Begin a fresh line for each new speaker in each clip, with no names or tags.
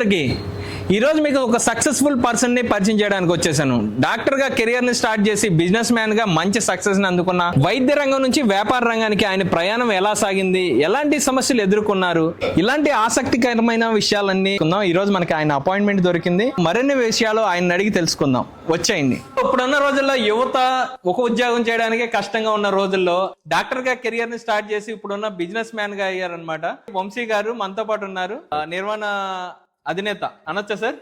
అందరికీ ఈరోజు మీకు ఒక సక్సెస్ఫుల్ పర్సన్ని పరిచయం చేయడానికి వచ్చేసాను. డాక్టర్గా కెరియర్ని స్టార్ట్ చేసి బిజినెస్ మ్యాన్గా మంచి సక్సెస్ని అందుకున్న, వైద్య రంగం నుంచి వ్యాపార రంగానికి ఆయన ప్రయాణం ఎలా సాగింది, ఎలాంటి సమస్యలు ఎదుర్కొన్నారు, ఇలాంటి ఆసక్తికరమైన విషయాలన్నీ ఈరోజు మనకి ఆయన అపాయింట్మెంట్ దొరికింది. మరిన్ని విషయాలు ఆయన అడిగి తెలుసుకుందాం. వచ్చేయండి. ఇప్పుడున్న రోజుల్లో యువత ఒక ఉద్యోగం చేయడానికి కష్టంగా ఉన్న రోజుల్లో డాక్టర్గా కెరియర్ని స్టార్ట్ చేసి ఇప్పుడున్న బిజినెస్ మ్యాన్ గా అయ్యారనమాట. వంశీ గారు మనతో పాటు ఉన్నారు, నిర్వాణ అధినేత అనొచ్చా సార్?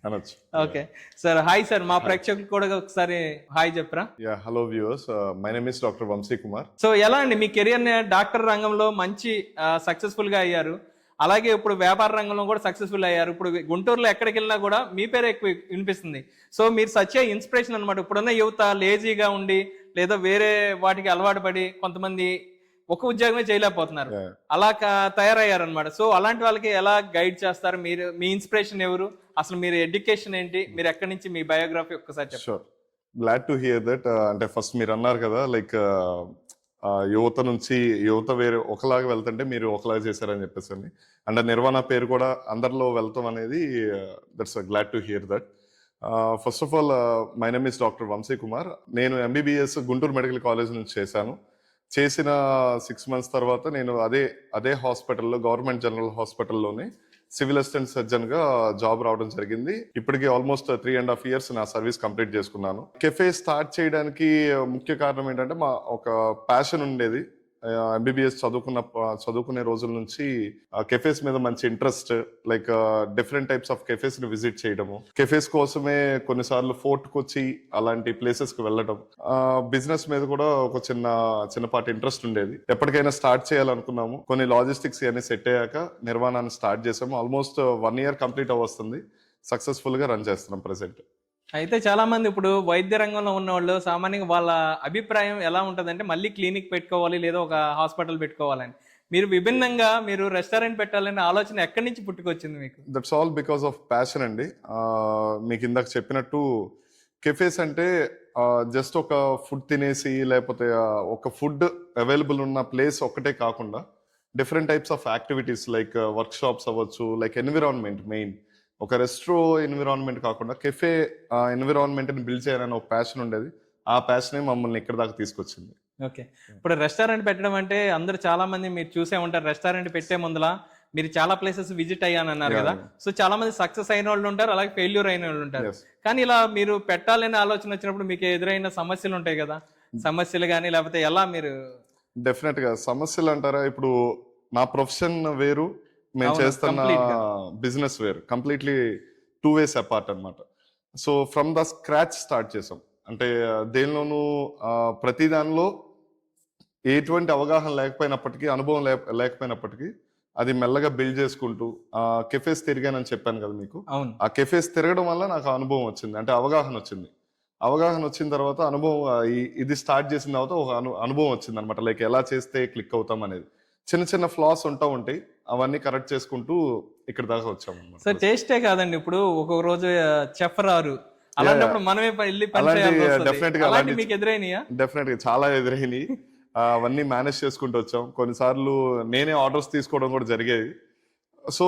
అనొచ్చు.
Okay sir, hi sir. మా ప్రేక్షకులు కూడా ఒకసారి హాయ్ చెప్పరా?
Hello viewers, my name is doctor Vamshi Kumar.
So ఎలా అండి మీ కెరియర్ ని డాక్టర్ రంగంలో మంచి సక్సెస్ఫుల్ గా అయ్యారు, అలాగే ఇప్పుడు వ్యాపార రంగంలో కూడా సక్సెస్ఫుల్ అయ్యారు. ఇప్పుడు గుంటూరులో ఎక్కడికి వెళ్ళినా కూడా మీ పేరే ఎక్కువ వినిపిస్తుంది. సో మీరు సచ్చే ఇన్స్పిరేషన్ అనమాట. ఇప్పుడున్న యువత లేజీగా ఉండి లేదా వేరే వాటికి అలవాటు పడి కొంతమంది ఒక ఉద్యోగమే చేయలేకపోతున్నారు, అలా తయారయ్యారు అనమాట. సో అలాంటి వాళ్ళకి ఎలా గైడ్ చేస్తారు మీరు? మీ ఇన్స్పిరేషన్ ఎవరు, అసలు మీరు ఎడ్యుకేషన్ ఏంటి, మీరు ఎక్కడి నుంచి, మీ బయోగ్రఫీ ఒక్కసారి చెప్పండి.
Glad to hear that. అంటే ఫస్ట్ మీరు అన్నారు కదా, లైక్ యువత వేరే ఒకలాగా వెళ్తుంటే మీరు ఒకలాగా చేశారని చెప్పేసి అని. అండ్ నిర్వాణ పేరు కూడా అందరిలో వెళ్తాం అనేది that's glad to hear that. First of all, my name is doctor Vamshi Kumar. నేను ఎంబీబీఎస్ గుంటూరు మెడికల్ కాలేజ్ నుంచి చేసిన 6 months తర్వాత నేను అదే హాస్పిటల్లో, గవర్నమెంట్ జనరల్ హాస్పిటల్లోనే సివిల్ అసిస్టెంట్ సర్జన్ గా జాబ్ రావడం జరిగింది. ఇప్పటికి ఆల్మోస్ట్ 3.5 years నా సర్వీస్ కంప్లీట్ చేసుకున్నాను. కెఫే స్టార్ట్ చేయడానికి ముఖ్య కారణం ఏంటంటే మా ఒక ప్యాషన్ ఉండేది. ఎంబీబీఎస్ చదువుకునే రోజుల నుంచి కెఫేస్ మీద మంచి interest, like different types of cafes ని విజిట్ చేయడము, కెఫేస్ కోసమే కొన్నిసార్లు ఫోర్ట్ కు వచ్చి అలాంటి ప్లేసెస్ కి వెళ్ళడం, బిజినెస్ మీద కూడా ఒక చిన్నపాటి ఇంట్రెస్ట్ ఉండేది. ఎప్పటికైనా స్టార్ట్ చేయాలనుకున్నాము. కొన్ని లాజిస్టిక్స్ ఇవన్నీ సెట్ అయ్యాక నిర్వాణాన్ని స్టార్ట్ చేసాము. ఆల్మోస్ట్ 1 year కంప్లీట్ అవ్వస్తుంది. సక్సెస్ఫుల్ గా రన్ చేస్తున్నాం ప్రెసెంట్.
అయితే చాలా మంది ఇప్పుడు వైద్య రంగంలో ఉన్న వాళ్ళు సామాన్యంగా వాళ్ళ అభిప్రాయం ఎలా ఉంటుందంటే మళ్ళీ క్లినిక్ పెట్టుకోవాలి లేదా ఒక హాస్పిటల్ పెట్టుకోవాలని. మీరు విభిన్నంగా మీరు రెస్టారెంట్ పెట్టాలనే ఆలోచన ఎక్కడి నుంచి పుట్టుకొచ్చింది మీకు?
That's all because of passion అండి. మీకు ఇందాక చెప్పినట్టు కెఫేస్ అంటే జస్ట్ ఒక ఫుడ్ తినేసి లేకపోతే ఒక ఫుడ్ అవైలబుల్ ఉన్న ప్లేస్ ఒక్కటే కాకుండా different types of activities, like work shops అవ్వచ్చు, లైక్ ఎన్విరాన్మెంట్, మెయిన్ ఒక రెస్ట్రో ఎన్విరాన్మెంట్ కాకుండా కెఫే ఎన్విరాన్మెంట్ ని బిల్డ్ చేయాలని ఒక ప్యాషన్ ఉండేది. ఆ ప్యాషనే మమ్మల్ని ఇక్కడ దాకా తీసుకొచ్చింది.
ఓకే, ఇప్పుడు రెస్టారెంట్ పెట్టడం అంటే అందరూ చాలా మంది మీరు చూసే ఉంటారు. రెస్టారెంట్ పెట్టే ముందులా మీరు చాలా ప్లేసెస్ విజిట్ అయ్యాను అన్నారు కదా. సో చాలా మంది సక్సెస్ అయిన వాళ్ళు ఉంటారు, అలాగే ఫెయిల్యూర్ అయిన వాళ్ళు ఉంటారు. కానీ ఇలా మీరు పెట్టాలనే ఆలోచన వచ్చినప్పుడు మీకు ఎదురైన సమస్యలు ఉంటాయి కదా, సమస్యలు కానీ లేకపోతే ఎలా మీరు?
డెఫినెట్ గా సమస్యలు అంటారా, ఇప్పుడు నా ప్రొఫెషన్ వేరు, మేము చేస్తున్న బిజినెస్ వేరు, కంప్లీట్లీ 2 ways అపార్ట్ అనమాట. So from the scratch start చేసాం. అంటే దేనిలోనూ ప్రతి దానిలో ఎటువంటి అవగాహన లేకపోయినప్పటికీ, అనుభవం లేకపోయినప్పటికీ అది మెల్లగా బిల్డ్ చేసుకుంటూ కెఫేస్ తిరిగానని చెప్పాను కదా మీకు. ఆ కెఫేస్ తిరగడం వల్ల నాకు అనుభవం వచ్చింది, అంటే అవగాహన వచ్చింది. అవగాహన వచ్చిన తర్వాత అనుభవం, ఇది స్టార్ట్ చేసిన తర్వాత ఒక అనుభవం వచ్చింది అనమాట. లైక్ ఎలా చేస్తే క్లిక్ అవుతాం అనేది. చిన్న ఫ్లాస్ ఉంటాయి, అవన్నీ కరెక్ట్ చేసుకుంటూ ఇక్కడ దాకా వచ్చాము.
సో టేస్టే కాదండి, ఇప్పుడు ఒక రోజు చెఫ్ రారు, అలాంటప్పుడు మనమే వెళ్ళి
డెఫినెట్ గా చాలా ఎదురైనాయి. అవన్నీ మేనేజ్ చేసుకుంటూ వచ్చాం. కొన్నిసార్లు నేనే ఆర్డర్స్ తీసుకోవడం కూడా జరిగేది. సో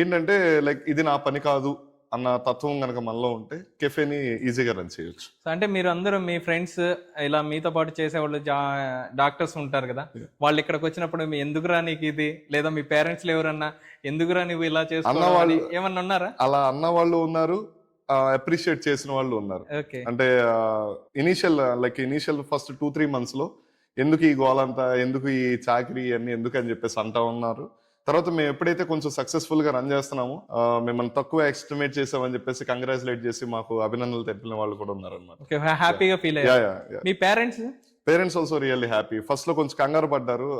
ఏంటంటే లైక్ ఇది నా పని కాదు అన్న తత్వం కనుక మనలో ఉంటే కెఫేని ఈజీగా రన్ చేయొచ్చు.
అంటే మీరు అందరూ మీ ఫ్రెండ్స్ ఇలా మీతో పాటు చేసేవాళ్ళు డాక్టర్స్ ఉంటారు కదా, వాళ్ళు ఇక్కడికి వచ్చినప్పుడు మీ ఎందుకురా నీకు ఇది, లేదా మీ పేరెంట్స్ ఎవరన్నా ఎందుకురా నువ్వు ఇలా చేస్తున్నావు ఏమన్నా ఉన్నారా?
అలా అన్న వాళ్ళు ఉన్నారు, అప్రిషియేట్ చేసిన వాళ్ళు ఉన్నారు. అంటే ఇనీషియల్ ఫస్ట్ 2-3 months లో ఎందుకు ఈ గోలంతా, ఎందుకు ఈ చాకరీ అన్ని ఎందుకు అని చెప్పేసి అంటా ఉన్నారు. తర్వాత మేము ఎప్పుడైతే కొంచెం సక్సెస్ఫుల్ గా రన్ చేస్తున్నామో, మిమ్మల్ని తక్కువ ఎస్టిమేట్ చేసామని చెప్పేసి కంగ్రాచులేట్ చేసి మాకు అభినందనలు తెలిపిన వాళ్ళు కూడా ఉన్నారు అనమాట.
హ్యాపీగా ఫీల్ అయ్యారు. మీ parents also really happy. First లో కొంచెం కంగారు పడ్డారు,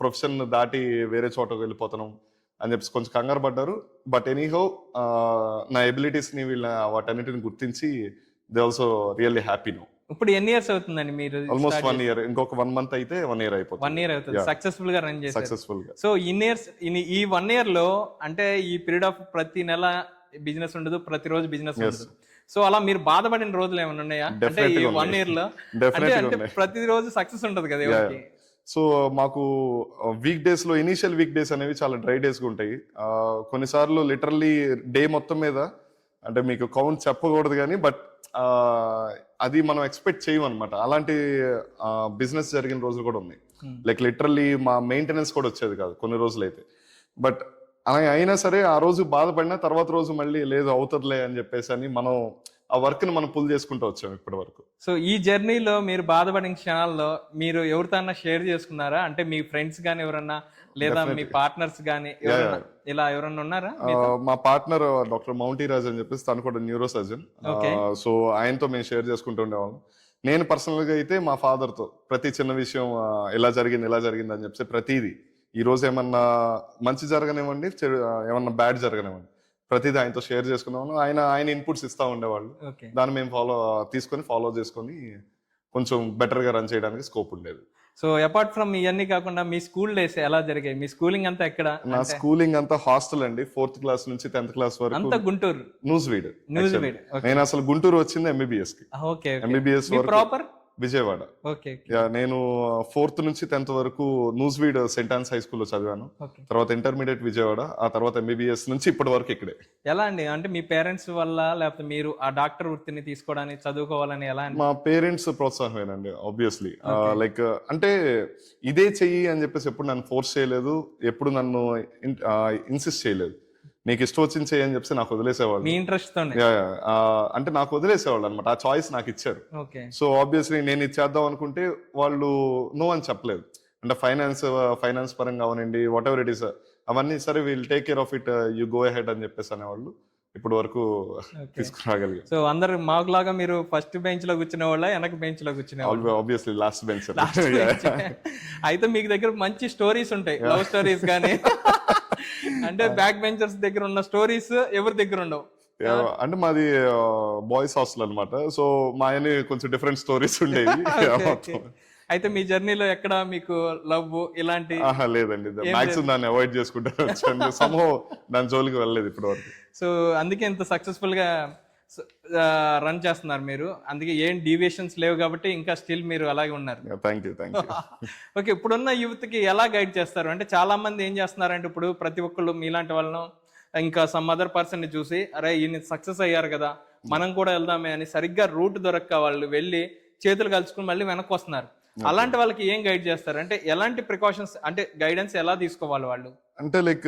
ప్రొఫెషన్ దాటి వేరే చోటకు వెళ్ళిపోతున్నాం అని చెప్పేసి కొంచెం కంగారు పడ్డారు. బట్ ఎనీహౌ నా ఎబిలిటీస్ ని వాటన్నిటిని గుర్తించి they also really happy now. ఇప్పుడు ఎన్ని ఇయర్స్ అవుతుందండి మీరు?
Almost 1 year. ఇంకొక 1 month అయితే 1 year అయిపోతుంది.
1 year అవుతుంది సక్సెస్ఫుల్ గా రన్ చేశారు.
సక్సెస్ఫుల్ గా.
సో ఈ 1 year లో అంటే ఈ పీరియడ్ ఆఫ్ ప్రతి నెల బిజినెస్ ఉండదు, ప్రతిరోజు బిజినెస్ ఉండదు. సో అలా మీరు బాధపడిన రోజులు ఏమైనా ఉన్నాయా? అంటే ఈ 1 year లో అంటే ప్రతిరోజు సక్సెస్ ఉండదు కదా ఎవరికి.
సో మాకు వీక్ డేస్లో ఇనీషియల్ వీక్ డేస్ అనేవి చాలా డ్రై డేస్గా ఉంటాయి. కొన్నిసార్లు లిటరల్లీ డే మొత్తం మీద అంటే మీకు కౌంట్ చెప్పకూడదు కానీ బట్ అది మనం ఎక్స్పెక్ట్ చేయము అనమాట. అలాంటి బిజినెస్ జరిగిన రోజులు కూడా ఉన్నాయి. లైక్ లిటరల్లీ మా మెయింటెనెన్స్ కూడా వచ్చేది కాదు కొన్ని రోజులు అయితే. బట్ అయినా సరే ఆ రోజు బాధపడినా తర్వాత రోజు మళ్ళీ లేదు అవుతుందిలే అని చెప్పేసి అని మనం ఆ వర్క్ని మనం పుల్ చేసుకుంటూ వచ్చాం ఇప్పటి వరకు.
సో ఈ జర్నీలో మీరు బాధపడిన క్షణాల్లో మీరు ఎవరితో షేర్ చేసుకున్నారా? అంటే మీ ఫ్రెండ్స్ గానీ ఎవరన్నా, లేదా మీ పార్ట్నర్స్ గానీ ఇలా ఎవరన్నా ఉన్నారా?
మా పార్ట్నర్ డాక్టర్ మౌంటీరాజ్ అని చెప్పేసి తను కూడా న్యూరో సర్జన్. సో ఆయనతో మేము షేర్ చేసుకుంటూ ఉండేవాళ్ళం. నేను పర్సనల్ గా అయితే మా ఫాదర్ తో ప్రతి చిన్న విషయం ఎలా జరిగింది అని చెప్పి ప్రతిదీ ఈ రోజు ఏమన్నా మంచి జరగనివ్వండి, ఏమన్నా బ్యాడ్ జరగనివ్వండి, ప్రతిదీ ఆయనతో షేర్ చేసుకునేవాళ్ళం. ఆయన ఇన్పుట్స్ ఇస్తా ఉండేవాళ్ళు. దాన్ని మేము ఫాలో చేసుకొని కొంచెం బెటర్ గా రన్ చేయడానికి స్కోప్ ఉండేది.
సో అపార్ట్ ఫ్రమ్ ఇవన్నీ కాకుండా మీ స్కూల్ డేస్ ఎలా జరిగాయి? మీ స్కూలింగ్ అంతా ఎక్కడ?
నా స్కూలింగ్ అంతా హాస్టల్ అండి. 4th క్లాస్ నుంచి 10th క్లాస్ వరకు
అంతా గుంటూరు,
నూజివీడ్. నేను అసలు గుంటూరు వచ్చింది ఎంబీబీఎస్ కి. MBBS
proper
Vijayawada. నేను 4th నుంచి 10th వరకు నూజివీడ్ సెయింట్ ఆన్స్ హై స్కూల్లో చదివాను. తర్వాత ఇంటర్మీడియట్ విజయవాడ, ఆ తర్వాత ఎంబీబీఎస్ నుంచి ఇప్పటి వరకు ఇక్కడే.
ఎలా అండి? అంటే మీ పేరెంట్స్ వల్ల, లేకపోతే మీరు ఆ డాక్టర్ వృత్తిని తీసుకోవడానికి, చదువుకోవాలని ఎలా?
మా పేరెంట్స్ ప్రోత్సాహమేనండి ఆబ్వియస్లీ. లైక్ అంటే ఇదే చెయ్యి అని చెప్పేసి ఎప్పుడు నన్ను ఫోర్స్ చేయలేదు, ఎప్పుడు నన్ను ఇన్సిస్ట్ చేయలేదు. నీకు ఇష్టం వచ్చింది చెయ్యి అని చెప్పి నాకు వదిలేసేవాళ్ళు.
మీ ఇంట్రెస్ట్ తో
అంటే నాకు వదిలేసేవాళ్ళు అనమాట. ఆ చాయిస్ నాకు ఇచ్చారు. సో ఆబ్వియస్లీ నేను ఇది చేద్దాం అనుకుంటే వాళ్ళు నో అని చెప్పలేదు. అంటే ఫైనాన్స్ పరంగా అవనండి, వాట్ ఎవర్ ఇట్ ఈస్, అవన్నీ సరే will take care of it, you go ahead అని చెప్పేసి అనేవాళ్ళు. ఇప్పటి వరకు తీసుకురాగలిగారు.
సో అందరు మాకులాగా మీరు ఫస్ట్ బెంచ్ లో కూర్చునే వాళ్ళ, వెనక బెంచ్ లో కూర్చునే వాళ్ళు?
Obviously last bench.
అయితే మీకు దగ్గర మంచి స్టోరీస్ ఉంటాయి, లవ్ స్టోరీస్ కానీ. అంటే బ్యాక్ బెంచర్స్ దగ్గర ఉన్న స్టోరీస్ ఎవరి దగ్గర ఉండవు.
అంటే మాది బాయ్స్ హాస్టల్ అనమాట. సో మా ఆయన కొంచెం డిఫరెంట్ స్టోరీస్ ఉండేవి.
అయితే మీ జర్నీలో ఎక్కడ మీకు లవ్ ఇలాంటి?
లేదండి, మాక్సిమం దాన్ని అవాయిడ్ చేసుకుంటాను. సమూహం దాని జోలికి వెళ్ళలేదు ఇప్పటి వరకు.
సో అందుకే ఇంత సక్సెస్ఫుల్ గా రన్ చేస్తున్నారు మీరు. అందుకే ఏం డీవియేషన్స్ లేవు కాబట్టి ఇంకా స్టిల్ మీరు అలాగే ఉన్నారు.
Thank you.
ఓకే, ఇప్పుడున్న యూత్ కి ఎలా గైడ్ చేస్తారు? అంటే చాలా మంది ఏం చేస్తున్నారంటే ఇప్పుడు ప్రతి ఒక్కళ్ళు మీలాంటి వాళ్ళను ఇంకా సమ్ అదర్ పర్సన్ ని చూసి అరే ఈయన సక్సెస్ అయ్యారు కదా మనం కూడా వెళ్దామే అని సరిగ్గా రూట్ దొరక్క వాళ్ళు వెళ్ళి చేతులు కలుసుకుని మళ్ళీ వెనక్కి వస్తున్నారు. అలాంటి వాళ్ళకి ఏం గైడ్ చేస్తారు? అంటే ఎలాంటి ప్రికాషన్స్, అంటే గైడెన్స్ ఎలా తీసుకోవాలి వాళ్ళు?
అంటే లైక్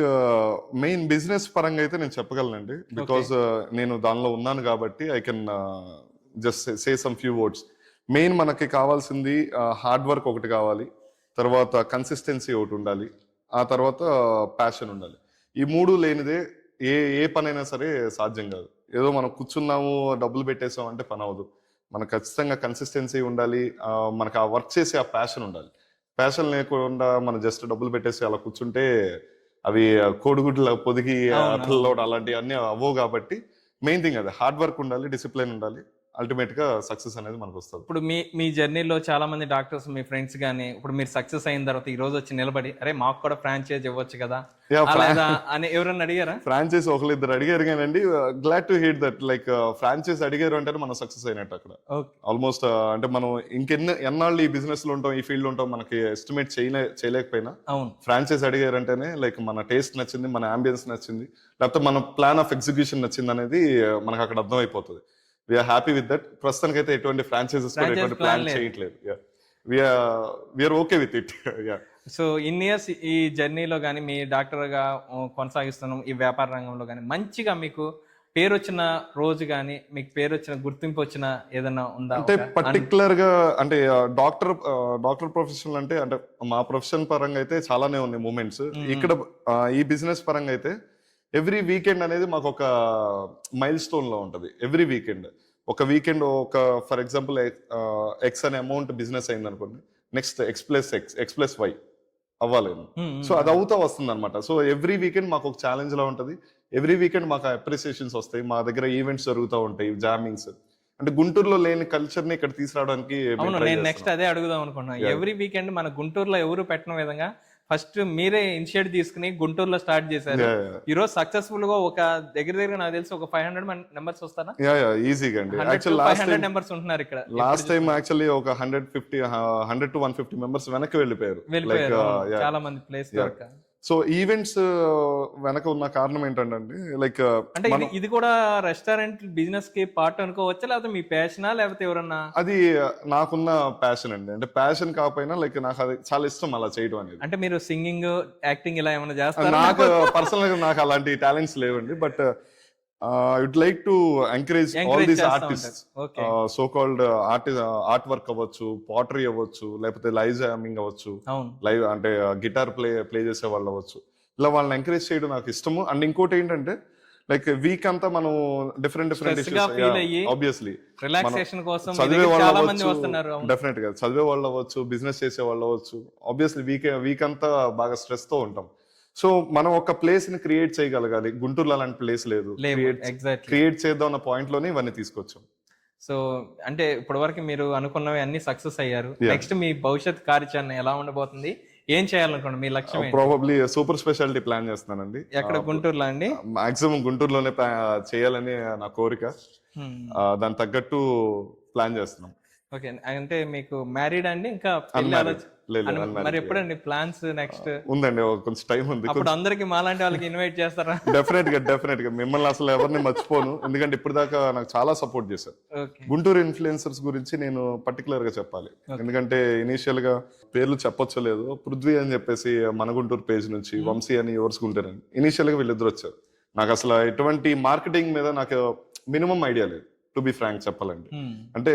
మెయిన్ బిజినెస్ పరంగా అయితే నేను చెప్పగలనండి, బికాస్ నేను దానిలో ఉన్నాను కాబట్టి I can just say some few words. Main మనకి కావాల్సింది హార్డ్ వర్క్ ఒకటి కావాలి, తర్వాత కన్సిస్టెన్సీ ఒకటి ఉండాలి, ఆ తర్వాత ప్యాషన్ ఉండాలి. ఈ మూడు లేనిదే ఏ పనైనా సరే సాధ్యం కాదు. ఏదో మనం కూర్చున్నాము డబ్బులు పెట్టేసాం అంటే పని అవ్వదు. మనకు ఖచ్చితంగా కన్సిస్టెన్సీ ఉండాలి, మనకు ఆ వర్క్ చేసే ఆ ప్యాషన్ ఉండాలి. ప్యాషన్ లేకుండా మనం జస్ట్ డబ్బులు పెట్టేసి అలా కూర్చుంటే అవి కోడిగుడ్ల పొదిగి పిల్లలోడు అలాంటివి అన్నీ అవ్వవు. కాబట్టి మెయిన్ థింగ్ అదే, హార్డ్ వర్క్ ఉండాలి, డిసిప్లిన్ ఉండాలి, అల్టిమేట్ గా సక్సెస్ అనేది మనకు వస్తుంది.
ఇప్పుడు మీ జర్నీలో చాలా మంది డాక్టర్స్, మీ ఫ్రెండ్స్ గానీ ఇప్పుడు మీరు సక్సెస్ అయిన తర్వాత ఈ రోజు వచ్చి నిలబడి అరే మాకు కూడా ఫ్రాంచైజ్ ఇవ్వచ్చు కదా అని ఎవరన్నా అడిగారా?
ఫ్రాంచైజ్ ఒకళ్ళిద్దరు అడిగారు కానండి. Glad to hear that. Like franchise అడిగారు అంటే మనం సక్సెస్ అయినట్టు అక్కడ ఆల్మోస్ట్. అంటే మనం ఎన్నాళ్ళు ఈ బిజినెస్ లో ఉంటాం, ఈ ఫీల్డ్ ఉంటాం, మనకి ఎస్టిమేట్ చేయలేకపోయినా ఫ్రాంచైజ్ అడిగారు అంటేనే లైక్ మన టేస్ట్ నచ్చింది, మన అంబియన్స్ నచ్చింది, లేకపోతే మన ప్లాన్ ఆఫ్ ఎగ్జిక్యూషన్ నచ్చింది అనేది మనకు అక్కడ అర్థం అయిపోతుంది. We're happy with that. ప్రస్తుతానికి అయితే ఎటువంటి ఫ్రాంచైజెస్ ఎటువంటి ప్లాన్ చేయట్లేదు. We're okay with it.
So in years ఈ జర్నీలో కానీ మీ డాక్టర్గా కొనసాగిస్తున్నాం ఈ వ్యాపార రంగంలో కానీ మంచిగా మీకు పేరు వచ్చిన రోజు కానీ, మీకు పేరు వచ్చిన గుర్తింపు వచ్చిన ఏదైనా ఉందా?
అంటే పర్టికులర్ గా అంటే డాక్టర్ ప్రొఫెషన్ అంటే మా ప్రొఫెషన్ పరంగా అయితే చాలానే ఉన్నాయి మూమెంట్స్. ఇక్కడ ఈ బిజినెస్ పరంగా అయితే ఎవ్రీ వీకెండ్ అనేది మాకు ఒక మైల్ స్టోన్ లో ఉంటది. ఎవ్రీ వీకెండ్ ఒక ఫర్ ఎగ్జాంపుల్ ఎక్స్ అనే అమౌంట్ బిజినెస్ అయింది అనుకోండి, నెక్స్ట్ ఎక్స్ ప్లస్ వై అవ్వాలి. సో అది అవుతా వస్తుంది అనమాట. సో ఎవ్రీ వీకెండ్ మాకు ఒక ఛాలెంజ్ లా ఉంటది. ఎవ్రీ వీకెండ్ మాకు అప్రిసియేషన్స్ వస్తాయి, మా దగ్గర ఈవెంట్స్ జరుగుతూ ఉంటాయి, జామింగ్స్. అంటే గుంటూరులో లేని కల్చర్ ని ఇక్కడ తీసుకురావడానికి
నేను నెక్స్ట్ అదే అడుగుదాం అనుకున్నా. ఎవ్రీ వీకెండ్ మన గుంటూరులో ఎవరు పెట్టిన విధంగా ఫస్ట్ మీరే ఇనిషియేట్ తీసుకుని గుంటూరులో స్టార్ట్ చేశారు. ఈ రోజు సక్సెస్ఫుల్ గా ఒక దగ్గర నాకు తెలిసి ఒక 500 మెంబర్స్ వస్తారా?
ఈజీగా అండి.
500 మెంబర్స్ ఉంటున్నారు ఇక్కడ.
లాస్ట్ టైం యాక్చువల్లీ ఒక 100 to 150 మెంబర్స్ వెనక్కి వెళ్ళిపోయారు.
చాలా మంది ప్లేస్ దొరక.
సో ఈవెంట్స్ వెనక ఉన్న కారణం ఏంటంటే లైక్
అంటే ఇది కూడా రెస్టారెంట్ బిజినెస్ కి పార్ట్ అనుకోవచ్చా, లేకపోతే మీ ప్యాషనా, లేకపోతే ఎవరన్నా?
అది నాకున్న ప్యాషన్ అండి. అంటే ప్యాషన్ కాకపోయినా లైక్ నాకు అది చాలా ఇష్టం అలా చేయడం అనేది.
అంటే మీరు సింగింగ్, యాక్టింగ్ ఇలా ఏమైనా చేస్తారా?
నాకు పర్సనల్ గా నాకు అలాంటి టాలెంట్స్ లేవండి. But I would like to encourage all these artists, so called art work అవ్వచ్చు, పాటరీ అవ్వచ్చు, లేకపోతే లైవ్ జామింగ్ అవ్వచ్చు, లైవ్ అంటే గిటార్ ప్లే చేసే వాళ్ళు అవ్వచ్చు, ఇలా వాళ్ళని ఎంకరేజ్ చేయడం నాకు ఇష్టము. అండ్ ఇంకోటి ఏంటంటే లైక్ వీక్ అంతా మనం డిఫరెంట్ ఆబ్వియస్లీ
రిలాక్సేషన్ కోసం
చదివే వాళ్ళు డెఫినెట్ గా చదివే వాళ్ళు అవ్వచ్చు, బిజినెస్ చేసే వాళ్ళు అవ్వచ్చు, ఆబ్వియస్లీ వీక్ అంతా బాగా స్ట్రెస్ తో ఉంటాం. సో మనం ఒక ప్లేస్ ని క్రియేట్ చేయగలగాలి. గుంటూరులో అలాంటి ప్లేస్ లేదు. క్రియేట్ చేద్దాం అన్న పాయింట్ లోనే ఇవన్నీ తీసుకొచ్చాం.
సో అంటే ఇప్పటి వరకు మీరు అనుకున్నవి అన్ని సక్సెస్ అయ్యారు. నెక్స్ట్ మీ భవిష్యత్ కార్యాచరణ ఎలా ఉండబోతుంది? ఏం చేయాలనుకోండి? మీ లక్ష్యం
ప్రాబబ్లీ సూపర్ స్పెషాలిటీ ప్లాన్ చేస్తున్నానండి.
ఎక్కడ? గుంటూరులో అండి?
మాక్సిమం గుంటూరులోనే చేయాలని నా కోరిక. దాని తగ్గట్టు ప్లాన్ చేస్తున్నాం.
ఓకే. అంటే మీకు మ్యారీడ్ అండి? ఇంకా మరి ఎప్పుడండి ప్లాన్స్? నెక్స్ట్
ఉందండి, కొంచెం టైం ఉంది.
అప్పుడు అందరికి మాలాంటి వాళ్ళకి ఇన్వైట్ చేస్తారా?
డెఫినెట్ గా మిమ్మల్ని అసలు ఎవరిని మర్చిపోను. ఎందుకంటే ఇప్పుడు దాకా నాకు చాలా సపోర్ట్ చేశారు. గుంటూరు ఇన్ఫ్లుయెన్సర్స్ గురించి నేను పర్టికులర్ గా చెప్పాలి. ఎందుకంటే ఇనీషియల్ గా పేర్లు చెప్పొచ్చో లేదు, పృథ్వీ అని చెప్పేసి మన గుంటూరు పేజ్ నుంచి, వంశీ అని యువర్స్ గుంటూరు అని ఇనీషియల్ గా వీళ్ళిద్దరు వచ్చారు. నాకు అసలు ఎటువంటి మార్కెటింగ్ మీద నాకు మినిమం ఐడియా లేదు, టు బి ఫ్రాంక్ చెప్పాలంటే. అంటే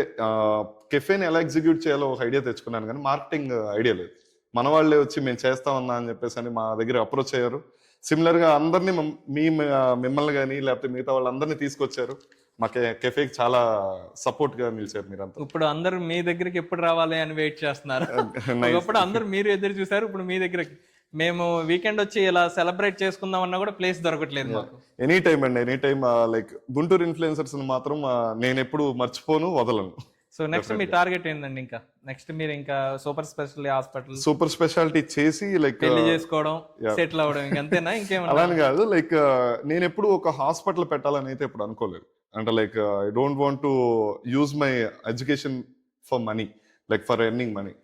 కెఫేని ఎలా ఎగ్జిక్యూట్ చేయాలో ఒక ఐడియా తెచ్చుకున్నాను, కానీ మార్కెటింగ్ ఐడియా లేదు. మన వాళ్ళే వచ్చి మేము చేస్తామన్నా అని చెప్పేసి అని మా దగ్గర అప్రోచ్ అయ్యారు. సిమిలర్ గా అందరినీ మిమ్మల్ని కానీ లేకపోతే మిగతా వాళ్ళందరినీ తీసుకొచ్చారు. మా కెఫేకి చాలా సపోర్ట్ గా నిలిచారు మీరంతా.
ఇప్పుడు అందరూ మీ దగ్గరికి ఎప్పుడు రావాలి అని వెయిట్ చేస్తున్నారు. ఇప్పుడు అందరూ మీరు ఎదురు చూసారు, ఇప్పుడు మీ దగ్గరకి మేము వీకెండ్ వచ్చి ఇలా సెలబ్రేట్ చేసుకుందాం అన్నా కూడా ప్లేస్ దొరకట్లేదు మాకు.
ఎనీ టైం అండి, any time. Like Guntur influencers మాత్రం నేను ఎప్పుడు మర్చిపోను, వదలను.
సో నెక్స్ట్ మీ టార్గెట్ ఏందండి? ఇంకా నెక్స్ట్ మీరు ఇంకా super speciality hospital,
super speciality చేసి లైక్
పెళ్లి చేసుకోవడం, సెటిల్ అవ్వడం, ఇంకంతేనా? ఇంకేమన్నా?
అలాని కాదు, లైక్ నేను ఎప్పుడు ఒక హాస్పిటల్ పెట్టాలని అయితే ఎప్పుడు అనుకోలేదు. అంటే like I don't want to use my education for money, like for earning money.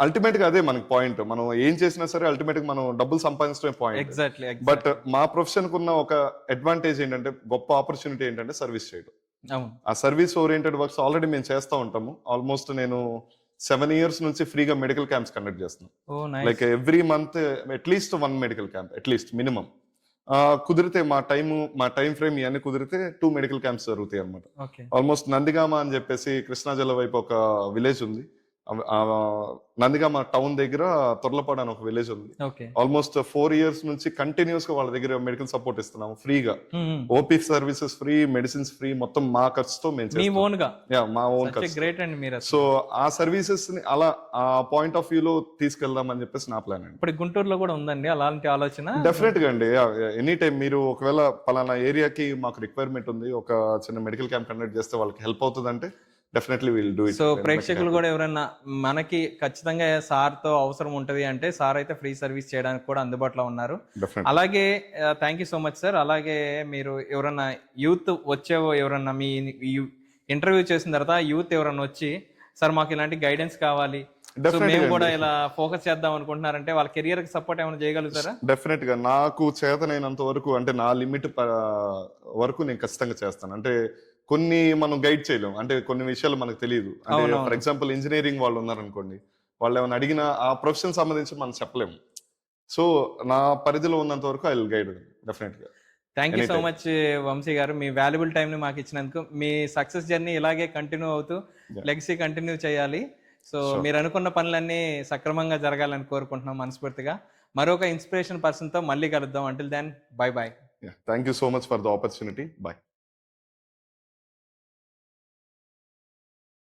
Ultimate గా అదే మనకి పాయింట్. మనం ఏం చేసినా సరే అల్టిమేట్ గా మనం డబ్బులు సంపాదించడమే పాయింట్.
ఎగ్జాక్ట్లీ.
బట్ మా ప్రొఫెషన్ కున్న ఒక అడ్వాంటేజ్ ఏంటంటే, గొప్ప ఆపర్చునిటీ ఏంటంటే సర్వీస్ చేయడం. ఆ సర్వీస్ ఓరియంటెడ్ వర్క్స్ ఆల్రెడీ మేము చేస్తూ ఉంటాము. ఆల్మోస్ట్ నేను 7 years నుంచి ఫ్రీగా మెడికల్ క్యాంప్స్ కండక్ట్ చేస్తున్నాను. Like every month at least 1 medical camp, at least minimum. కుదిరితే మా టైం ఫ్రేమ్ ఇవన్నీ కుదిరితే 2 మెడికల్ క్యాంప్స్ జరుగుతాయి అనమాట. ఆల్మోస్ట్ నందిగామ అని చెప్పేసి కృష్ణా జిల్లా వైపు ఒక విలేజ్ ఉంది. నందిగామ టౌన్ దగ్గర తొర్లపాడు అని ఒక విలేజ్ ఉంది. ఆల్మోస్ట్ 4 years నుంచి కంటిన్యూస్ గా వాళ్ళ దగ్గర మెడికల్ సపోర్ట్ ఇస్తున్నాము ఫ్రీగా. OP services free, medicines free, మొత్తం మా ఖర్చుతో మా ఓన్ ఖర్చు. సో ఆ సర్వీసెస్ ని అలా ఆ పాయింట్ ఆఫ్ వ్యూ లో తీసుకెళ్దాం అని చెప్పేసి నా ప్లాన్ అండి.
ఇప్పుడు గుంటూరులో కూడా ఉందండి అలాంటి ఆలోచన?
డెఫినెట్ గా అండి. ఎనీ టైం మీరు ఒకవేళ పలానా ఏరియాకి మాకు రిక్వైర్మెంట్ ఉంది, ఒక చిన్న మెడికల్ క్యాంప్ కండక్ట్ చేస్తే వాళ్ళకి హెల్ప్ అవుతుంది అంటే definitely will do it.
So ప్రేక్షకులు కూడా ఎవరైనా మనకి ఖచ్చితంగా సార్ తో అవసరం ఉంటది అంటే సార్ అయితే ఫ్రీ సర్వీస్ చేయడానికి కూడా అందుబాటులో ఉన్నారు. అలాగే thank you so much sir. అలాగే మీరు ఎవరన్నా యూత్ ఎవరన్నా మీ ఇంటర్వ్యూ చేసిన తర్వాత యూత్ ఎవరన్నా వచ్చి సార్ మాకు ఇలాంటి గైడెన్స్ కావాలి, మేము కూడా ఇలా ఫోకస్ చేద్దాం అనుకుంటున్నారంటే వాళ్ళ కెరియర్ కి సపోర్ట్ ఏమైనా చేయగలుగుతారా?
డెఫినెట్ గా నాకు చేతనైనంత వరకు, అంటే నా లిమిట్ వరకు నేను ఖచ్చితంగా చేస్తాను. అంటే కొన్ని మనం గైడ్ చేయలేము, అంటే కొన్ని విషయాలు మనకు తెలియదు. అంటే ఫర్ ఎగ్జాంపుల్ ఇంజనీరింగ్ వాళ్ళు ఉన్నారనుకోండి, వాళ్ళు ఏమైనా అడిగినా ఆ ప్రొఫెషన్ సంబంధించి మనం చెప్పలేము. సో నా పరిధిలో ఉన్నంత వరకు ఐ విల్ గైడ్ డెఫినెట్ గా.
Thank you so much Vamshi garu, మీ వాల్యుబుల్ టైం ని మాకు ఇచ్చినందుకు. మీ సక్సెస్ జర్నీ ఇలాగే కంటిన్యూ అవుతూ లెగసీ కంటిన్యూ చేయాలి. సో మీరు అనుకున్న పనులన్నీ సక్రమంగా జరగాలని కోరుకుంటున్నాం మనస్ఫూర్తిగా. మరొక ఇన్స్పిరేషన్ పర్సన్ తో మళ్ళీ కలుద్దాం. Until then bye bye.
Thank you so much for the opportunity. By.